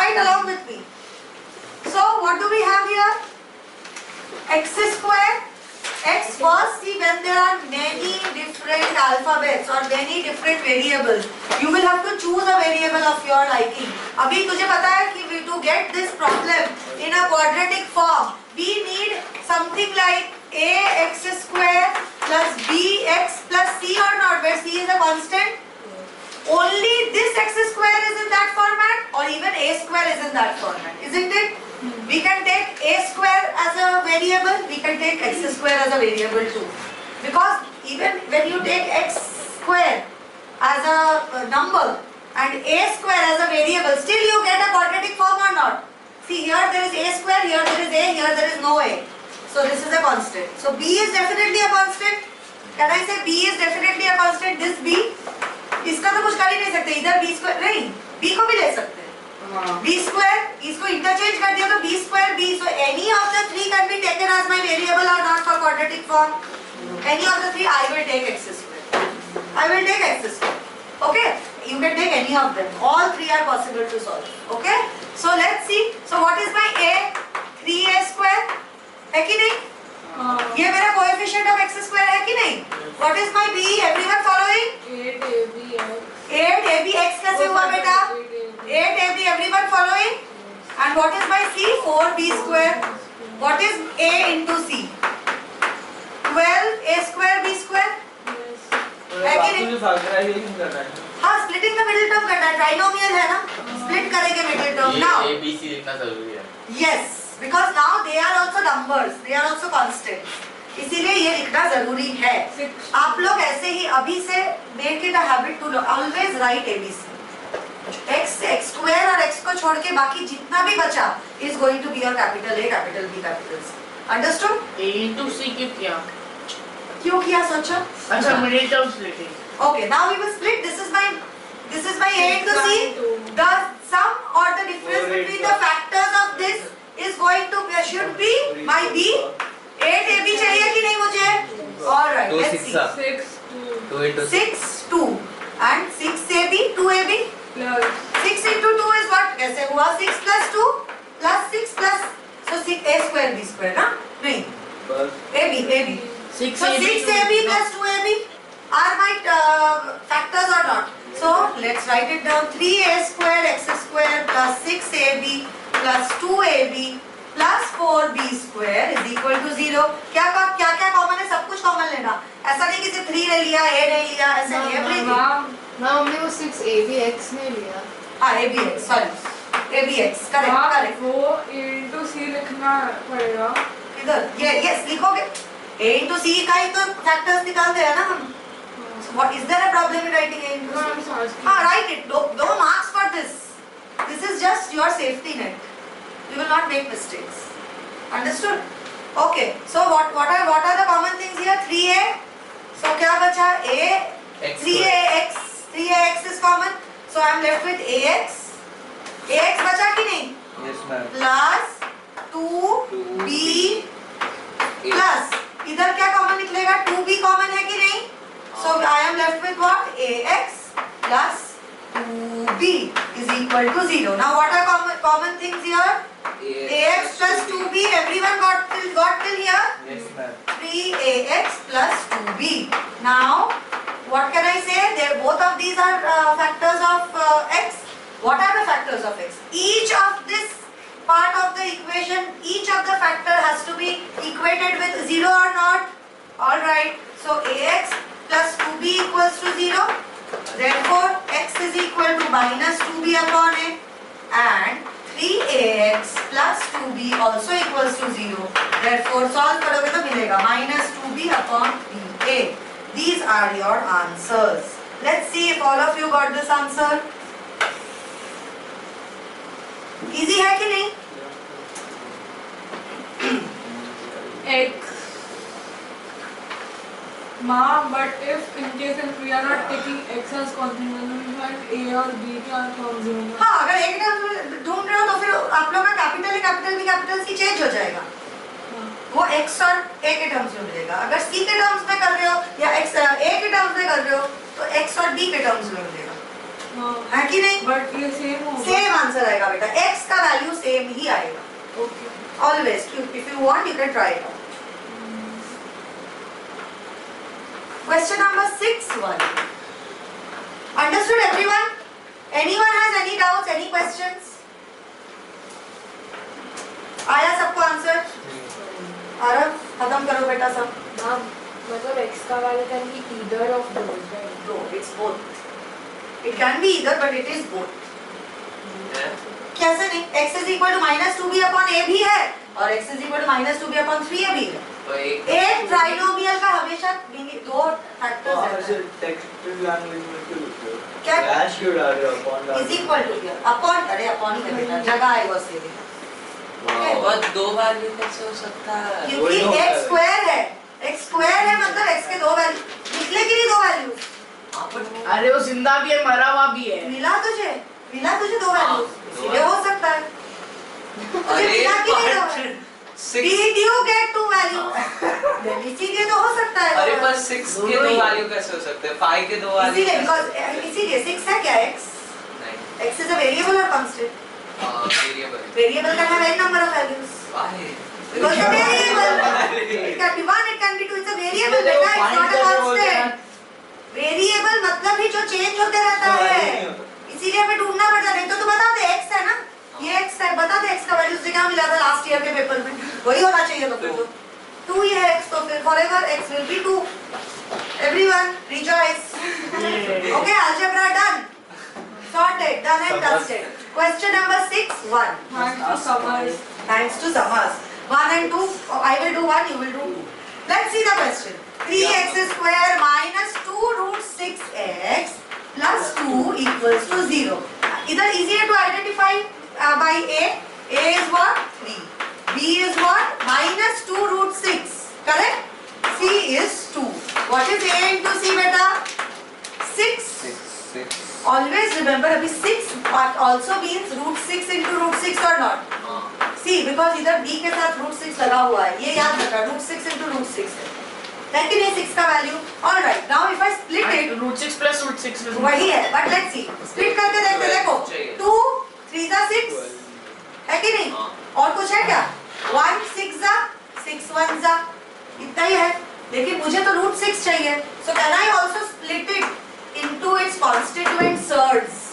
Recite along with me. So what do we have here? X square. X first, see when there are many different alphabets or many different variables, you will have to choose a variable of your liking. अभी तुझे पता है कि to get this problem in a quadratic form, we need something like ax square plus bx plus c or not, where c is a constant. Only this x square is in that format, or even a square is in that format, isn't it? We can take a square as a variable, we can take x square as a variable too. Because even when you take x square as a number and a square as a variable, still you get a quadratic form or not? See, here there is a square, here there is a, here there is no a. So this is a constant. So b is definitely a constant. Can I say b is definitely a constant? This b, इसका तो कुछ कर ही नहीं सकते, इधर b square नहीं, b को भी ले सकते हैं. b square, इसको इंटरचेंज कर दिया तो b square b. So any of the three can be taken as my variable or not for quadratic form. Any of the three, I will take x square. I will take x square. Okay, you can take any of them. All three are possible to solve. Okay, so let's see. So what is my a? 3a square है कि नहीं? ये मेरा coefficient of x square है कि नहीं? What is my b? Everyone following? 8abx कैसे हुआ बेटा? 8ab, everyone following? And what is my c? 4b square. What is a into c? 12a square b square. है कि नहीं? हाँ, splitting the middle term करना है. Trinomial है ना? Split करेंगे middle term. Now a b c लिखना जरूरी है. Yes, because now they are also numbers. They are also constants. इसीलिए ये लिखना जरूरी है. आप लोग ऐसे ही अभी से make it a habit to always write ABC. x square और x को छोड़ के बाकी जितना भी बचा is going to be your capital A, capital B, capital C. Understood? a into c क्यों किया सोचो? अच्छा, middle term splitting. Okay, now we will split. This is my A into C. The sum or the difference between the factors of this is going to should be my B. 8ab चाहिए कि नहीं मुझे? All right, let's see. 2 into 6 2 and 6ab 2ab 6 into 2 is what? कैसे हुआ? 6 plus 2 plus 6 plus so 6 a square b square ना? नहीं. ab. 6 So 6ab plus 2ab are my factors or not? So let's write it down. 3a square x square plus 6ab plus 2ab plus 4b square is equal to 0. क्या common है? सब कुछ common लेना. ऐसा नहीं कि सिर्फ 3 ले लिया, a ले लिया, ऐसा नहीं. एवरीथिंग. ना हमने वो 6abx नहीं लिया. हाँ, abx, sorry, abx, correct. वो a into c लिखना पड़ेगा. इधर ये yes लिखोगे. a into c का ही तो फैक्टर्स निकालते हैं ना हम. What is there a problem in writing a into c? हाँ, write it. No marks for this. This is just your safety net. You will not make mistakes. Understood? Okay. So what are the common things here? 3a. So क्या बचा? a. 3ax is common. So I am left with ax. ax बचा कि नहीं? Yes ma'am. Plus 2b plus इधर क्या common निकलेगा? 2b common है कि नहीं? So I am left with what? ax plus 2b is equal to 0. Now what are common things here? ax plus 2b. Everyone got till here? Yes ma'am. 3ax plus 2b. Now what can I say? Both of these are factors of x. What are the factors of x? Each of this part of the equation, each of the factor has to be equated with 0 or not? Alright, so ax plus 2b equals to 0. Therefore, x is equal to minus 2b upon a, and 3ax plus 2b also equals to 0. Therefore, solve करोगे तो मिलेगा minus 2b upon 3a. These are your answers. Let's see if all of you got this answer. Easy है कि नहीं? x but if in case if we are not taking x as constant, then we find a और b क्या terms होंगे? हाँ, अगर एक term ढूंढ रहे हो तो फिर आप लोग का capital A capital B capital C change हो जाएगा. वो x और a के टर्म्स में मिलेगा. अगर c के टर्म्स में कर रहे हो या x a के टर्म्स में कर रहे हो तो x और b के टर्म्स में मिलेगा. है कि नहीं? बट ये सेम होगा. सेम आंसर आएगा बेटा, x का वैल्यू सेम ही आएगा. Okay. Always. If you want, you can try it out. Question number 6(1). Understood everyone? Anyone has any doubts, any questions? आया सबको आंसर? आरव खत्म करो बेटा सब. Ma'am, मतलब x का value can be either of those, right? No, it's both. It can be either, but it is both. कैसे नहीं? x is equal to -2b upon a भी है और x is equal to -2b upon 3a भी है. तो एक trinomial का हमेशा दो फैक्टर्स है. टेक्स्ट लैंग्वेज में क्यों लिखते हो? क्या? डैश क्यों डाल रहे हो? Upon is equal to here. Upon करे अपॉन ही है बेटा. जगह आई वाज सेविंग. बस दो वैल्यू कैसे हो सकता है? क्योंकि x स्क्वायर है. x स्क्वायर है मतलब x के दो वैल्यू. निकले कि नहीं दो वैल्यू? अरे वो जिंदा भी है, मरा हुआ भी है. मिला तुझे दो वैल्यू. इसलिए हो सकता है. तुझे मिला कि नहीं दो value? Did you get two values? इसीलिए तो हो सकता है. अरे पर 6 के दो वैल्यू कैसे हो सकते हैं? 5 के दो वैल्यू इसीलिए because इसीलिए 6 है क्या x? नहीं, x is a variable or constant? Variable. Variable can have any number of values. Why? Because it's a variable. It can be 1, it can be 2. It's a variable, बेटा. It's not a constant. Variable मतलब ही जो change होते रहता है. इसीलिए हमें ढूंढना पड़ता है. नहीं तो तू बता दे x है ना? ये x है. बता दे x का वैल्यू से क्या मिला था लास्ट ईयर के पेपर में? वही होना चाहिए तो फिर तो. 2 ही है x तो फिर forever x will be 2. Everyone rejoice. Okay, algebra done. Sorted, done and dusted. Question number 6(1). Thanks to Summers. Thanks to Summers. 1 and 2. I will do 1. You will do 2. Let's see the question. 3x square minus 2 root 6x plus 2 equals to 0. Either easier to identify by A. A is what? 3. B is what? Minus 2 root 6. Correct? C is 2. What is A into C beta? 6. 6. Always remember अभी 6 but also means root 6 into root 6 or not? See, because इधर B के साथ root 6 लगा हुआ है. ये याद रखना root 6 into root 6 है. लेकिन ये 6 का value. All right. Now if I split it, root 6 plus root 6 is वही है. But let's see. Split करके देखते देखो. 2 3 जा 6 है कि नहीं? और कुछ है क्या? 1 6 जा 6 1 जा. इतना ही है. लेकिन मुझे तो root 6 चाहिए. So can I also split it into its constituent surds?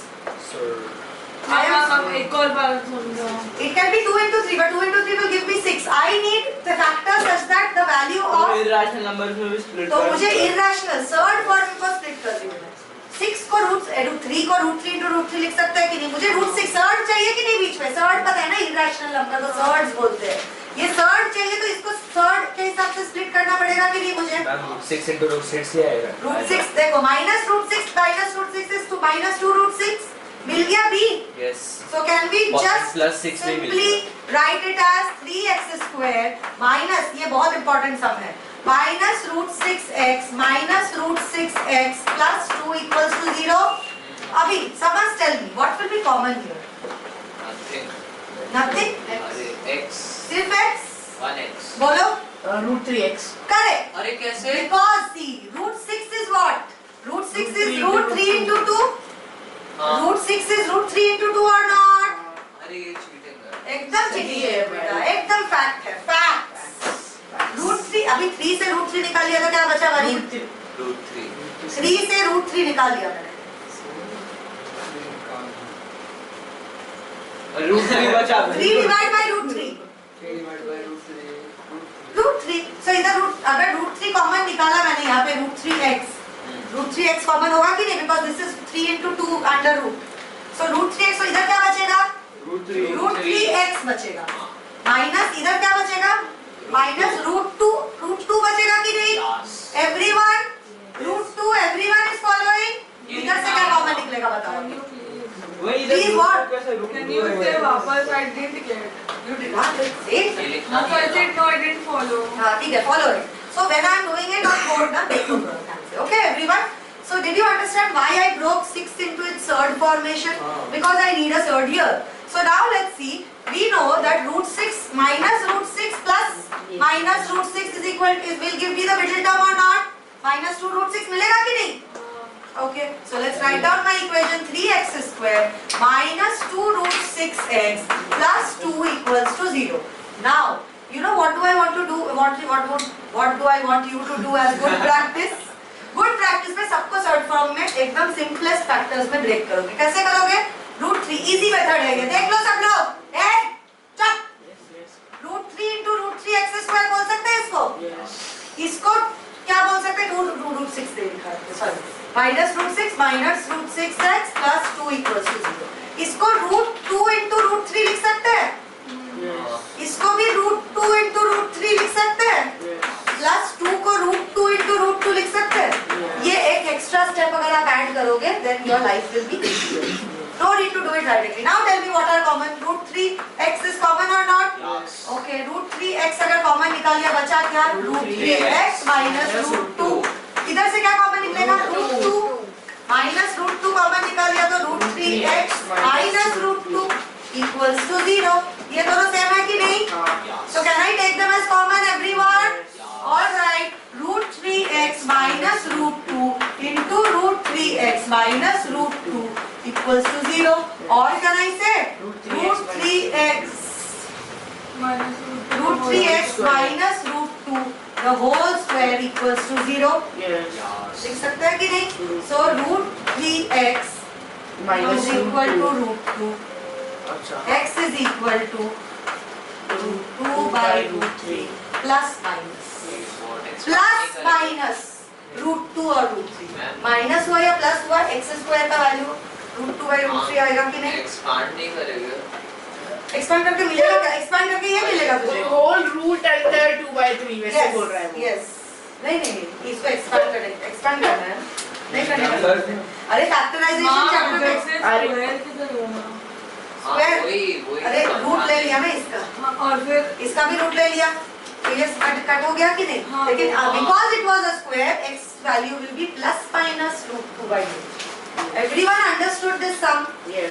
हम एक और बार समझो. It can be 2 into 3, but 2 into 3 will give me 6. I need the factor such that the value of irrational numbers में भी split तो कर मुझे सकते हो. irrational surd form को split कर दी मैंने. 6 को root 3 को root 3 into root 3 लिख सकते हैं कि नहीं? मुझे root 6 surd चाहिए कि नहीं बीच में? surd पता है ना irrational number को surds बोलते हैं. ये surd चाहिए तो इसको surd के हिसाब से split करना पड़ेगा कि नहीं मुझे? मैम 6 into root 6 ही आएगा. root 6 देखो minus root 6 is to minus 2 root 6 मिल गया B. Yes. So can we just plus 6 में मिल simply write it as 3x square minus, ये बहुत important sum है, minus root 6x minus root 6x plus 2 equals to 0. अभी someone tell me what will be common here? Nothing. Nothing? अरे x. सिर्फ x? 1x. बोलो. root 3x. Correct. अरे कैसे? Because see, root 6 is what? Root 6 is root 3 into 2. Root 6 is root 3 into 2 or not? अरे ये cheating है. एकदम cheating है बेटा. एकदम फैक्ट है. फैक्ट्स. root 3 अभी 3 से root 3 निकाल लिया तो क्या बचा भाई? root 3. 3 से root 3 निकाल लिया मैंने. root 3 बचा. 3 divided by root 3. root 3. So इधर अगर root 3 कॉमन निकाला मैंने यहाँ पे root 3x. root 3x common होगा कि नहीं? Because this is 3 into 2 under root. So root 3x तो इधर क्या बचेगा? root 3x बचेगा. माइनस इधर क्या बचेगा? माइनस root 2 बचेगा कि नहीं? Everyone root 2 everyone is following. इधर से क्या कॉमन निकलेगा बताओ? Please what? Can you say वापस? I didn't get. You did not say. ये लिखना No, I said no, I didn't follow. हाँ ठीक है, follow it. So when I am doing it on board ना देखो ध्यान से. Okay everyone. So did you understand why I broke 6 into its surd formation? Because I need a surd here. So now let's see. We know that root 6 minus root 6 plus minus root 6 is equal will give me the middle term or not? Minus 2 root 6 मिलेगा कि नहीं? Okay, so let's write down my equation 3x square minus 2 root 6x plus 2 equals to 0. Now, you know what do I want to do? What do I want you to do as good practice? Good practice में सबको short form में एकदम simplest factors में break करोगे. कैसे करोगे? √3 easy method है ये. देख लो सब लोग. चल. √3 into √3x square बोल सकते हैं इसको? इसको क्या बोल सकते हैं? √6 दे लिखा है. Sorry. -√6 minus √6x plus 2 equals to 0. इसको √2 into √3 लिख सकते हैं. इसको भी √2 into √3 लिख सकते हैं. प्लस 2 को √2 into √2 लिख सकते हैं. ये एक एक्स्ट्रा स्टेप अगर आप ऐड करोगे then your life will be easier. No need to do it directly. Now tell me what are common. √3x is common or not? Yes. Okay, √3x अगर कॉमन निकाल लिया बचा क्या? √3x minus √2. इधर से क्या कॉमन निकलेगा? √2 माइनस √2 कॉमन निकाल लिया तो √3x minus √2 equals to 0. ये दोनों सेम है कि नहीं? So can I take them as common everyone? All right. √3x minus √2 into √3x minus √2 equals to 0. Or can I say √3x minus √2 the whole square equals to 0. लिख सकते हैं कि नहीं? So √3x is equal to √2. X is equal to √2 by √3 plus minus. Plus minus √2 और √3 minus हुआ या plus हुआ. X square का वैल्यू √2 by √3 आएगा कि नहीं? एक्सपांड नहीं करेगा. एक्सपांड करके मिलेगा क्या? एक्सपांड करके ये मिलेगा तुझे. होल रूट अंडर 2/3 वैसे बोल रहा है वो. यस. नहीं इसको एक्सपांड करना है. नहीं करना है. अरे फैक्टराइजेशन चैप्टर में स्क्वायर. अरे रूट ले लिया मैं इसका. और फिर इसका भी रूट ले लिया. ये कट हो गया कि नहीं? हाँ, लेकिन हाँ. because it was a square, x value will be plus minus √2 by 2. Everyone understood this sum? Yes.